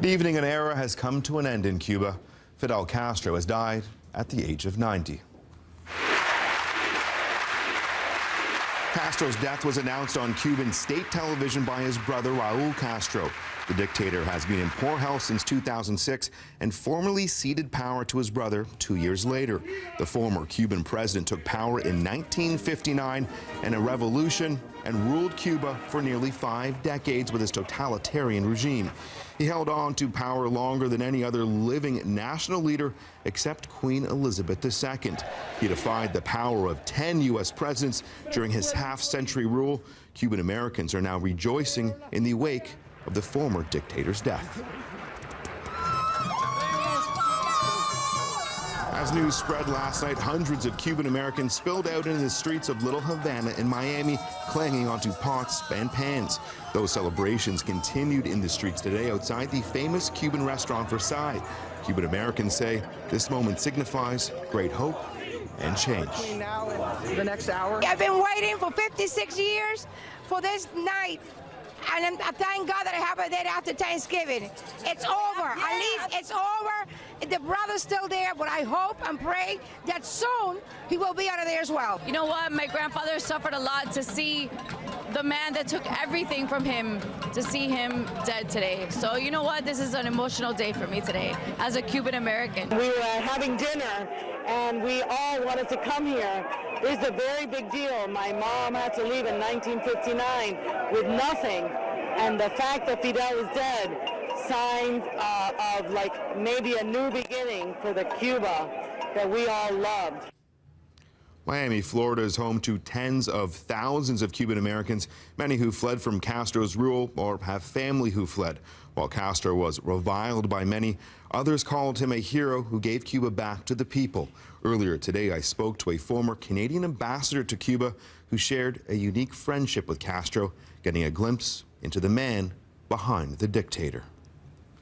Good evening. An era has come to an end in Cuba. Fidel Castro has died at the age of 90. Castro's death was announced on Cuban state television by his brother Raul Castro. The dictator has been in poor health since 2006 and formally ceded power to his brother 2 years later. The former Cuban president took power in 1959 in a revolution and ruled Cuba for nearly 5 decades with his totalitarian regime. He held on to power longer than any other living national leader except Queen Elizabeth II. He defied the power of 10 U.S. presidents during his half-century rule. Cuban Americans are now rejoicing in the wake of the former dictator's death. As news spread last night, hundreds of Cuban Americans spilled out into the streets of Little Havana in Miami, clanging onto pots and pans. Those celebrations continued in the streets today outside the famous Cuban restaurant Versailles. Cuban Americans say this moment signifies great hope and change. Now, in the next hour. I've been waiting for 56 years for this night. And I thank God that I have it there after Thanksgiving. It's over. At least it's over. The brother's still there, but I hope and pray that soon he will be out of there as well. You know what? My grandfather suffered a lot to see the man that took everything from him, to see him dead today. So you know what? This is an emotional day for me today as a Cuban American. We were having dinner and we all wanted to come here. It's a very big deal. My mom had to leave in 1959 with nothing. And the fact that Fidel is dead, signs of like maybe a new beginning for the Cuba that we all loved. Miami, Florida is home to tens of thousands of Cuban Americans, many who fled from Castro's rule or have family who fled. While Castro was reviled by many, others called him a hero who gave Cuba back to the people. Earlier today, I spoke to a former Canadian ambassador to Cuba who shared a unique friendship with Castro, getting a glimpse into the man behind the dictator.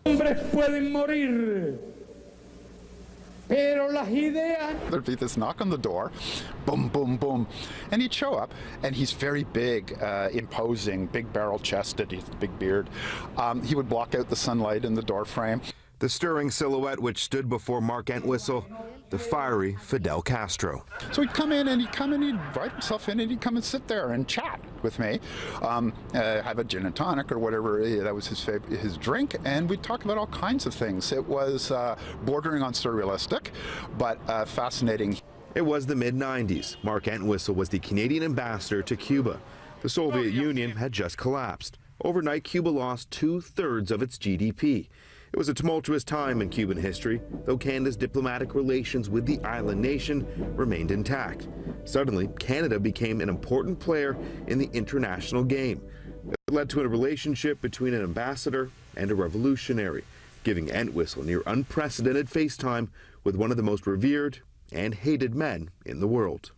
Hombres pueden morir. There'd be this knock on the door, boom, boom, boom, and he'd show up, and he's very big, imposing, big barrel-chested, he's a big beard. He would block out the sunlight in the door frame. The stirring silhouette which stood before Mark Entwistle, the fiery Fidel Castro. So he'd come in, and he'd invite himself in, and he'd come and sit there and chat with me, have a gin and tonic or whatever, that was his drink, and we'd talk about all kinds of things. It was bordering on surrealistic, but fascinating. It was the mid-90s. Mark Entwistle was the Canadian ambassador to Cuba. The Soviet Union had just collapsed. Overnight, Cuba lost 2/3 of its GDP. It was a tumultuous time in Cuban history, though Canada's diplomatic relations with the island nation remained intact. Suddenly, Canada became an important player in the international game. It led to a relationship between an ambassador and a revolutionary, giving Entwistle near unprecedented face time with one of the most revered and hated men in the world.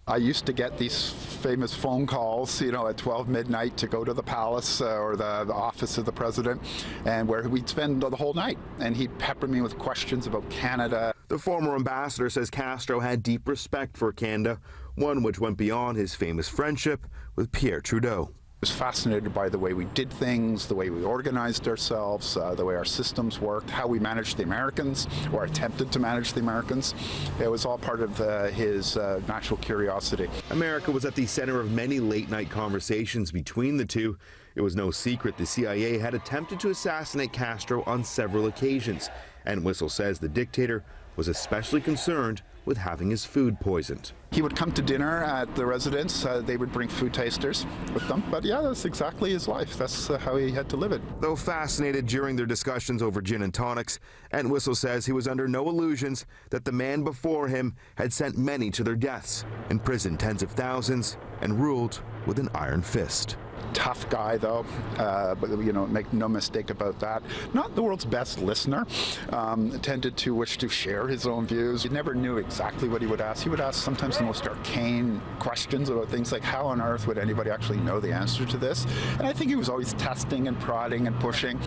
I used to get these famous phone calls, you know, at 12 midnight to go to the palace or the office of the president, and where we'd spend the whole night, and he'd pepper me with questions about Canada. The former ambassador says Castro had deep respect for Canada, one which went beyond his famous friendship with Pierre Trudeau. I was fascinated by the way we did things, the way we organized ourselves, the way our systems worked, how we managed the Americans, or attempted to manage the Americans. It was all part of his natural curiosity. America was at the center of many late-night conversations between the two. It was no secret the CIA had attempted to assassinate Castro on several occasions. Entwistle says the dictator was especially concerned with having his food poisoned. He would come to dinner at the residence. They would bring food tasters with them. But yeah, that's exactly his life. That's how he had to live it. Though fascinated during their discussions over gin and tonics, Entwistle says he was under no illusions that the man before him had sent many to their deaths, imprisoned tens of thousands, and ruled with an iron fist. Tough guy, though, but you know, make no mistake about that. Not the world's best listener. Tended to wish to share his own views. You never knew exactly what he would ask. He would ask sometimes the most arcane questions about things like how on earth would anybody actually know the answer to this? And I think he was always testing and prodding and pushing.